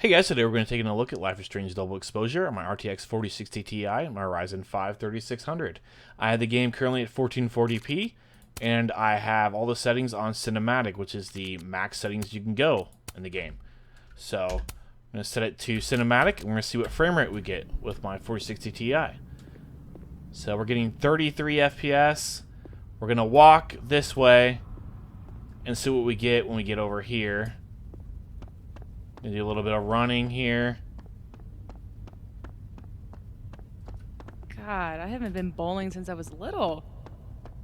Hey guys, today we're going to take a look at Life is Strange Double Exposure on my RTX 4060 Ti and my Ryzen 5 3600. I have the game currently at 1440p, and I have all the settings on Cinematic, which is the max settings you can go in the game. So I'm going to set it to Cinematic, and we're going to see what frame rate we get with my 4060 Ti. So we're getting 33 FPS. We're going to walk this way and see what we get when we get over here. Gonna do a little bit of running here. God, I haven't been bowling since I was little.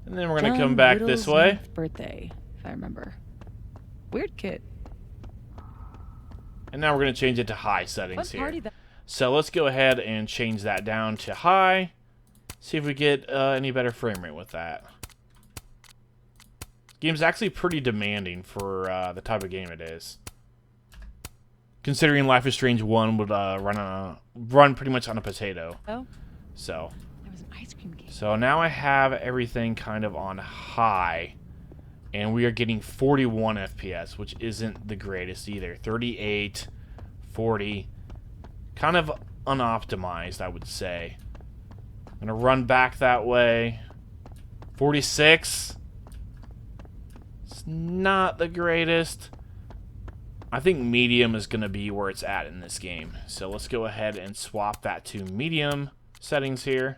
And then we're gonna come back this way. Birthday, if I remember. Weird kid. And now we're gonna change it to high settings here. So let's go ahead and change that down to high. See if we get any better frame rate with that. Game's actually pretty demanding for the type of game it is. Considering Life is Strange 1 would run pretty much on a potato. Oh. So. There was an ice cream cake. So now I have everything kind of on high, and we are getting 41 FPS, which isn't the greatest either. 38, 40, kind of unoptimized, I would say. I'm gonna run back that way. 46. It's not the greatest. I think medium is going to be where it's at in this game. So let's go ahead and swap that to medium settings here.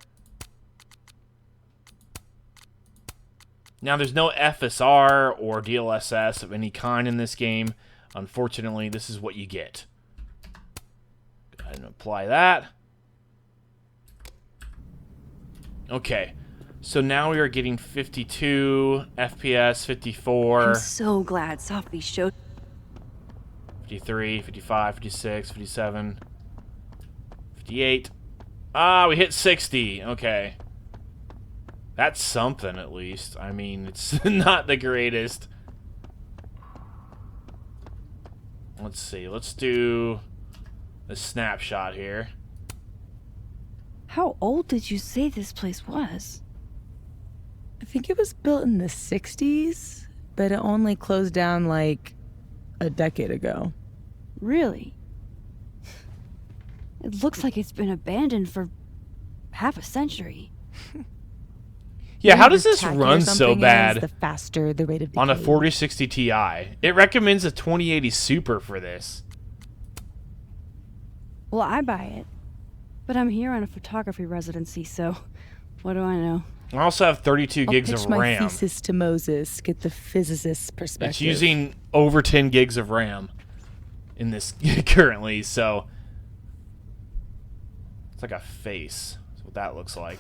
Now there's no FSR or DLSS of any kind in this game. Unfortunately, this is what you get. Go ahead and apply that. Okay. So now we are getting 52 FPS, 54. I'm so glad Sophie showed 53, 55, 56, 57, 58. Ah, we hit 60. Okay. That's something, at least. I mean, it's not the greatest. Let's see. Let's do a snapshot here. How old did you say this place was? I think it was built in the 60s, but it only closed down like a decade ago. Really? It looks like it's been abandoned for half a century. Yeah, how does this run so bad the faster the rate of on a 4060 Ti? It recommends a 2080 Super for this. Well, I buy it. But I'm here on a photography residency, so what do I know? I also have 32 gigs of my RAM. thesis to Moses, get the physicist's perspective. It's using over 10 gigs of RAM in this currently, so it's like a face. That's what that looks like.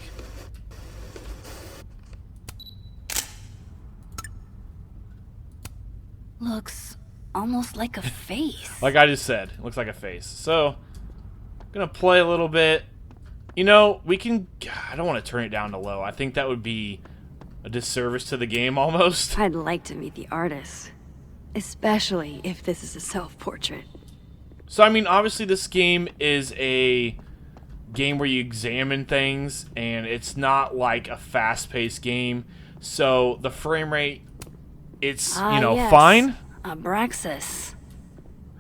Looks almost like a face. Like I just said, it looks like a face. So, I'm gonna play a little bit. You know, we can... I don't want to turn it down to low. I think that would be a disservice to the game, almost. I'd like to meet the artist. Especially if this is a self-portrait. So, I mean, obviously this game is a game where you examine things, and it's not like a fast-paced game. So, the frame rate, it's, you know, yes. fine. Abraxas.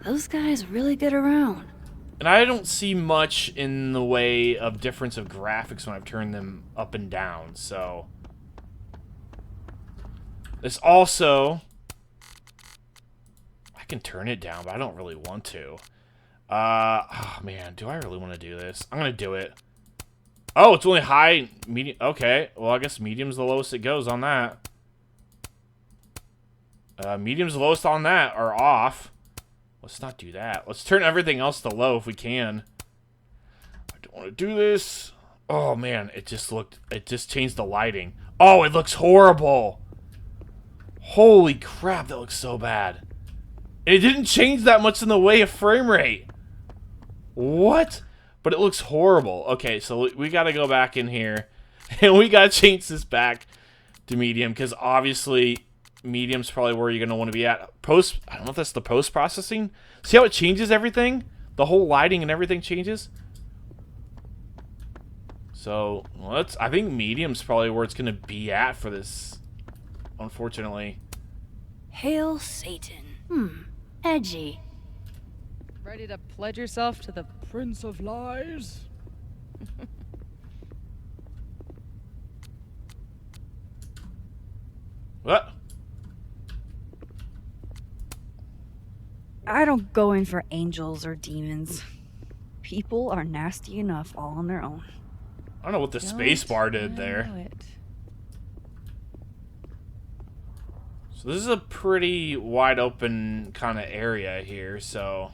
Those guys really get around. And I don't see much in the way of difference of graphics when I've turned them up and down, so... This also... I can turn it down, but I don't really want to. Oh man, do I really want to do this? I'm gonna do it. Oh, it's only high, medium... Okay, well I guess medium's the lowest it goes on that. Medium's the lowest on that, or off. Let's not do that. Let's turn everything else to low if we can. I don't want to do this. Oh, man. It just changed the lighting. Oh, it looks horrible. Holy crap, that looks so bad. It didn't change that much in the way of frame rate. What? But it looks horrible. Okay, so we got to go back in here. And we got to change this back to medium. Because obviously... medium's probably where you're going to want to be at. I don't know if that's the post-processing. See how it changes everything? The whole lighting and everything changes? So, I think medium's probably where it's going to be at for this, unfortunately. Hail Satan. Edgy. Ready to pledge yourself to the Prince of Lies? What? I don't go in for angels or demons. People are nasty enough all on their own. I don't know what the space bar did there. It. So this is a pretty wide open kind of area here, so...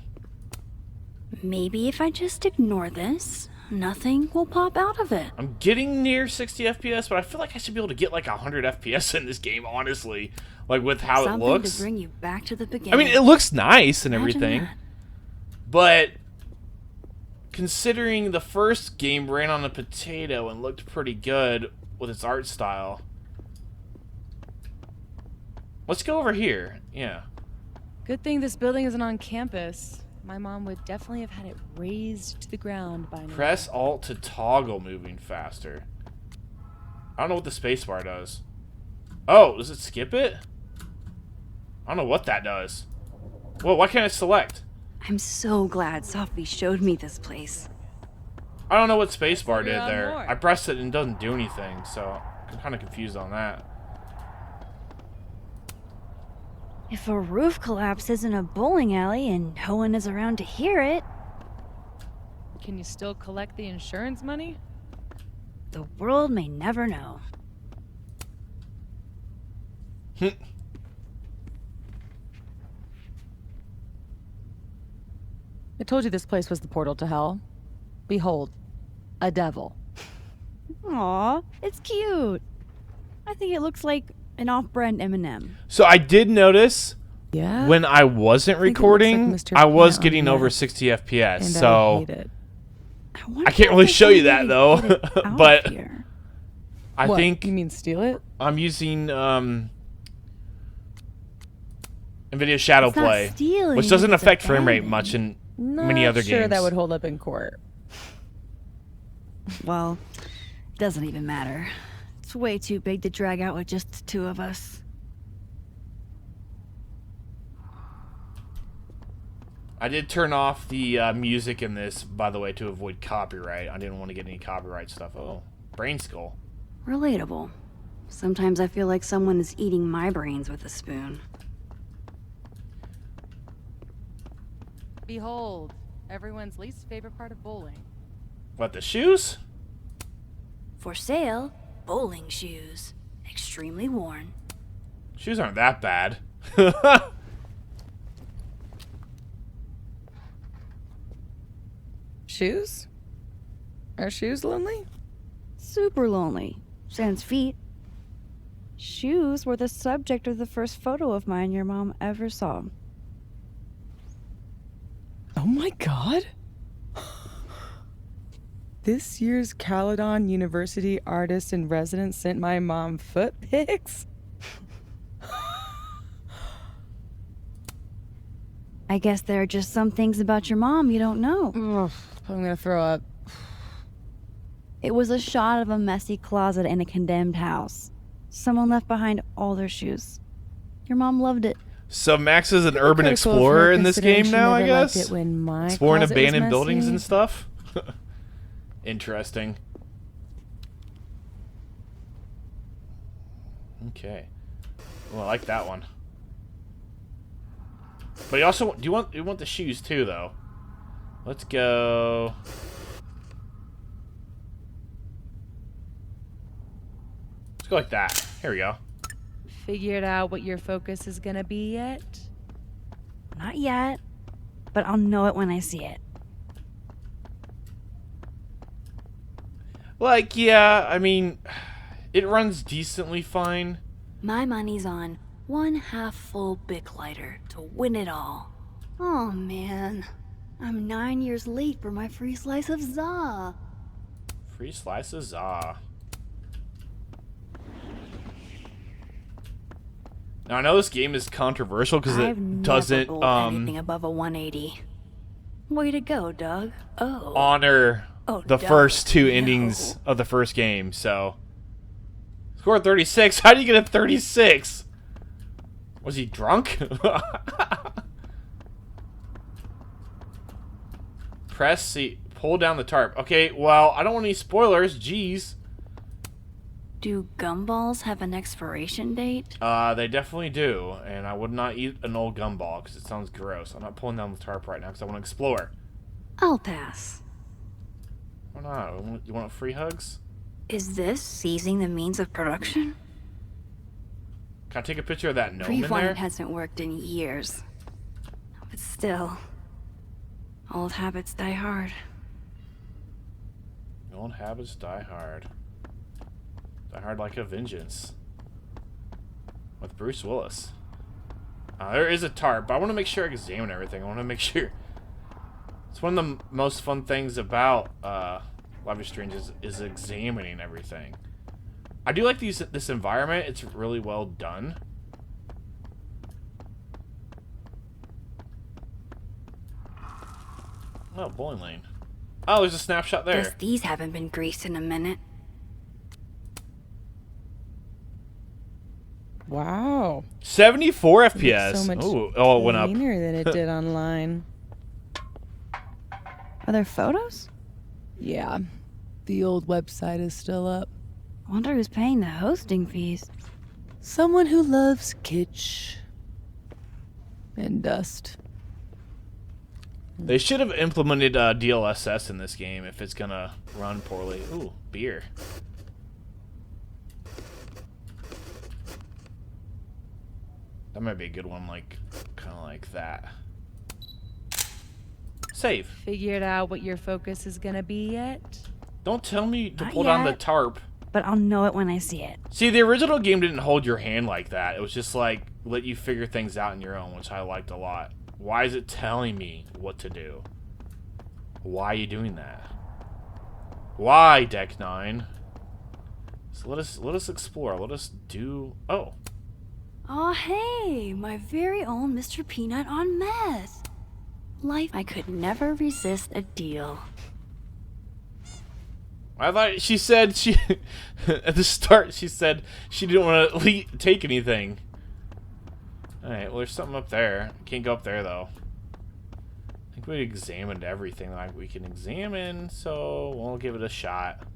Maybe if I just ignore this, nothing will pop out of it. I'm getting near 60 FPS, but I feel like I should be able to get like 100 FPS in this game, honestly. Like, with how Something it looks. to bring you back to the beginning. I mean, it looks nice and Imagine everything. that. But... considering the first game ran on a potato and looked pretty good with its art style. Let's go over here. Yeah. Good thing this building isn't on campus. My mom would definitely have had it razed to the ground by now. Press Alt to toggle moving faster. I don't know what the spacebar does. Oh, does it skip it? I don't know what that does. Whoa, why can't I select? I'm so glad Sophie showed me this place. I don't know what spacebar did Yeah, there. more. I pressed it and it doesn't do anything, so I'm kind of confused on that. If a roof collapses in a bowling alley and no one is around to hear it, Can you still collect the insurance money? the world may never know. I told you this place was the portal to hell. Behold, a devil. Aw, it's cute. I think it looks like an off-brand M&M. So I did notice Yeah. when I wasn't think it looks like recording, Mr. I was Peanut getting on over that. 60 FPS, And I so hate it. wonder I can't if really they show can you that, really though, get it out of but- here. I What, think you mean steal it? I'm using NVIDIA Shadow It's not Play, stealing, which doesn't it's affect frame rate abandoned. much in Not many other sure games. that would hold up in court. Well, doesn't even matter. It's way too big to drag out with just the two of us. I did turn off the music in this, by the way, to avoid copyright. I didn't want to get any copyright stuff. Oh, brain skull. Relatable. Sometimes I feel like someone is eating my brains with a spoon. Behold, everyone's least favorite part of bowling. What, the shoes? For sale, bowling shoes. Extremely worn. Shoes aren't that bad. Shoes? Are shoes lonely? Super lonely. Sans feet. Shoes were the subject of the first photo of mine your mom ever saw. Oh my god. This year's Caledon University artist in residence sent my mom foot pics. I guess there are just some things about your mom you don't know. Ugh, I'm gonna throw up. It was a shot of a messy closet in a condemned house. Someone left behind all their shoes. Your mom loved it. So Max is an urban Critical of her explorer in this considering game she now, I never liked guess? it when my Exploring closet was abandoned buildings messy. and stuff? Interesting. Okay. Well, I like that one. But you also you want the shoes too, though. Let's go. Let's go like that. Here we go. Figured out what your focus is gonna be yet? Not yet, but I'll know it when I see it. Like, yeah, I mean, it runs decently fine. My money's on one half-full Bic lighter to win it all. Oh man, I'm 9 years late for my free slice of za. Free slices, ah. Now I know this game is controversial because I've it never doesn't bowled anything above a 180. Way to go, Doug. Oh. honor Oh, the Doug, first two no. endings of the first game. So score 36. How do you get a 36? Was he drunk? Press C. Pull down the tarp. Okay, well, I don't want any spoilers. Jeez. Do gumballs have an expiration date? They definitely do. And I would not eat an old gumball because it sounds gross. I'm not pulling down the tarp right now because I want to explore. I'll pass. Why not? You want free hugs? Is this seizing the means of production? Can I take a picture of that gnome in there? Rewind hasn't worked in years. But still, old habits die hard. Old habits die hard. Die hard like a vengeance. With Bruce Willis. There is a tarp, but I want to make sure I examine everything. I want to make sure. It's one of the most fun things about Life is Strange is examining everything. I do like this environment. It's really well done. Oh, bowling lane. Oh, there's a snapshot there. Guess these haven't been greased in a minute. Wow. 74 It looks FPS. so much Oh, it went up. cleaner than it did online. Are there photos? Yeah. The old website is still up. I wonder who's paying the hosting fees. Someone who loves kitsch and dust. They should have implemented DLSS in this game if it's gonna run poorly. Ooh, beer. That might be a good one, like, kind of like that. Save. Figured out what your focus is gonna be yet? Don't tell me to Not pull down the yet. tarp. But I'll know it when I see it. See, the original game didn't hold your hand like that. It was just like, let you figure things out on your own, which I liked a lot. Why is it telling me what to do? Why are you doing that? Why, Deck 9? So let us explore. Let us do... Oh. Aw, hey, my very own Mr. Peanut on meth. Life, I could never resist a deal. I thought she said she... at the start, she said she didn't want to take anything. Alright, well, there's something up there. Can't go up there, though. I think we examined everything like we can examine, so we'll give it a shot.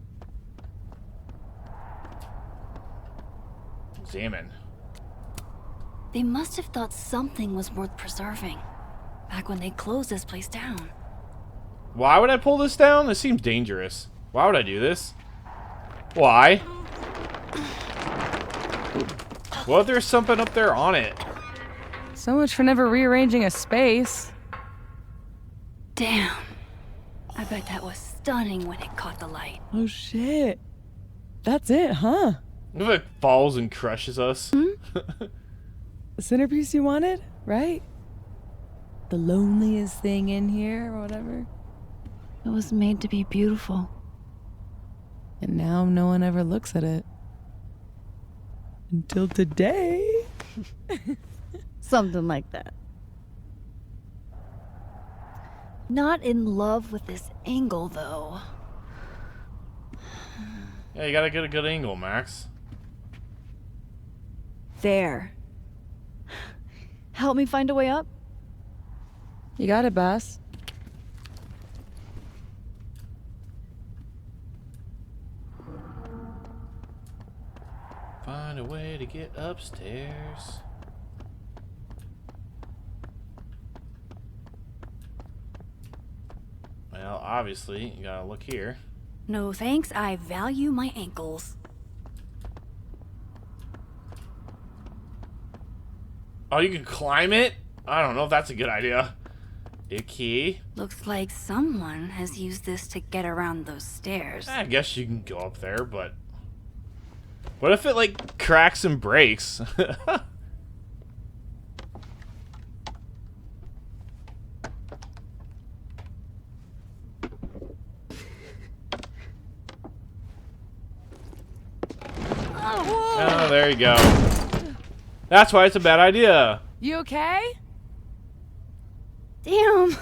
Examine. They must have thought something was worth preserving. Back when they closed this place down. Why would I pull this down? This seems dangerous. Why would I do this? Why? What if there's something up there on it? So much for never rearranging a space. Damn. I bet that was stunning when it caught the light. Oh shit. That's it, huh? What if it falls and crushes us? The centerpiece you wanted, right? The loneliest thing in here or whatever. It was made to be beautiful. And now no one ever looks at it. Until today. Something like that. Not in love with this angle, though. Yeah, you gotta get a good angle, Max. There. Help me find a way up? You got it, boss. Find a way to get upstairs. Well, obviously, you gotta look here. No thanks, I value my ankles. Oh, you can climb it? I don't know if that's a good idea. Icky. Looks like someone has used this to get around those stairs. I guess you can go up there, but... What if it, like, cracks and breaks? Oh, there you go. That's why it's a bad idea. You okay? Damn.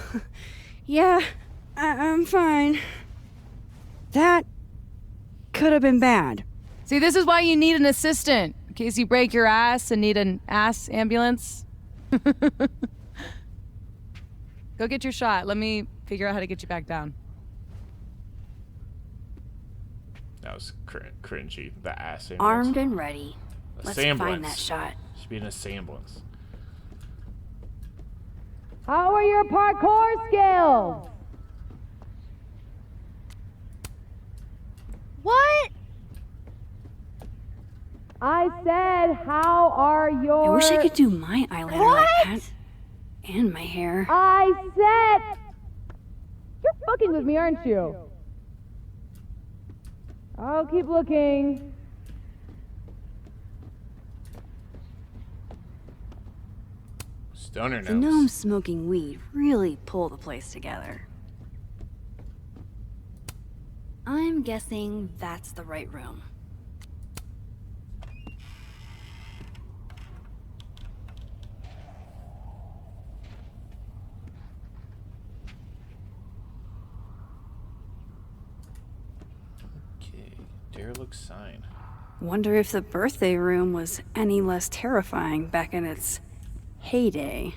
Yeah, I'm fine. That could have been bad. See, this is why you need an assistant. In case you break your ass and need an ass ambulance. Go get your shot. Let me figure out how to get you back down. That was cringy. The ass ambulance. Armed and ready. Let's Assemblance. find that shot. Should be an assemblance. How are your parkour skills? What? I said, how are your... I wish I could do my eyeliner like that. And my hair. I said... You're fucking with me, aren't you? I'll keep looking. Stoner The notes. gnomes smoking weed really pull the place together. I'm guessing that's the right room. Okay. Derelict sign. Wonder if the birthday room was any less terrifying back in its heyday.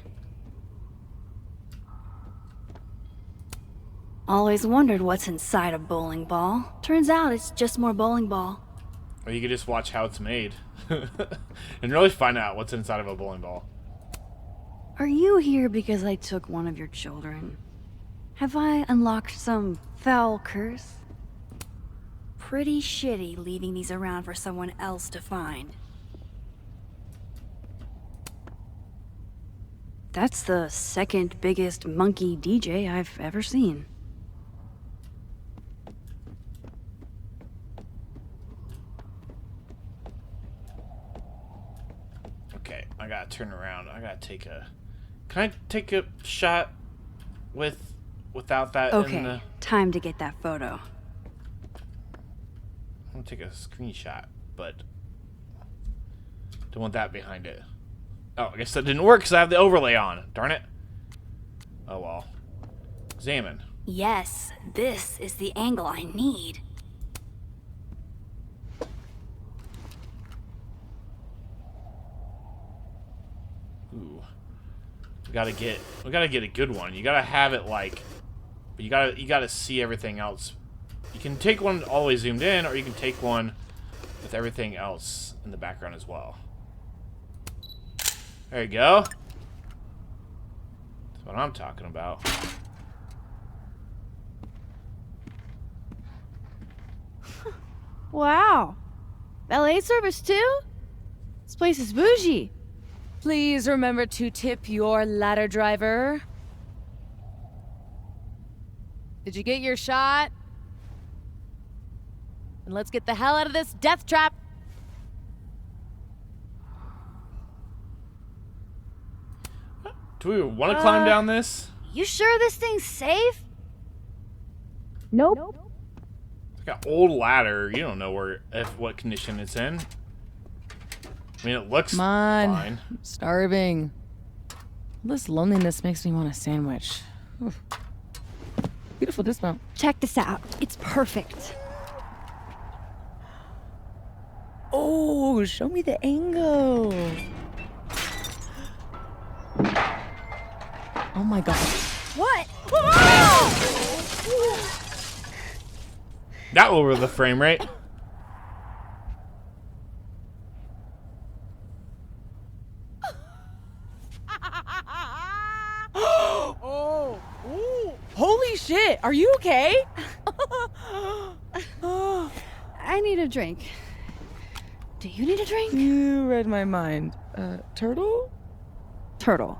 Always wondered what's inside a bowling ball. Turns out it's just more bowling ball. Or you could just watch how it's made. And really find out what's inside of a bowling ball. Are you here because I took one of your children? Have I unlocked some foul curse? Pretty shitty leaving these around for someone else to find. That's the second biggest monkey DJ I've ever seen. Okay, I gotta turn around. I gotta take a... Can I take a shot without that in Okay, the... time to get that photo. I'm gonna take a screenshot, but... Don't want that behind it. Oh, I guess that didn't work because I have the overlay on. Darn it. Oh well. Examine. Yes, this is the angle I need. Ooh. We gotta get a good one. You gotta have it like... You gotta see everything else. You can take one all the way zoomed in, or you can take one with everything else in the background as well. There you go. That's what I'm talking about. Wow. Valet service too? This place is bougie. Please remember to tip your ladder driver. Did you get your shot? And let's get the hell out of this death trap. Do we want to climb down this? You sure this thing's safe? Nope. It's got an old ladder. You don't know what condition it's in. I mean, it looks Come on. fine. I'm starving. This loneliness makes me want a sandwich. Oof. Beautiful dismount. Check this out. It's perfect. Oh, show me the angle. Oh my god. What? That will lower the frame rate. Oh, ooh. Holy shit. Are you okay? I need a drink. Do you need a drink? You read my mind. Turtle? Turtle.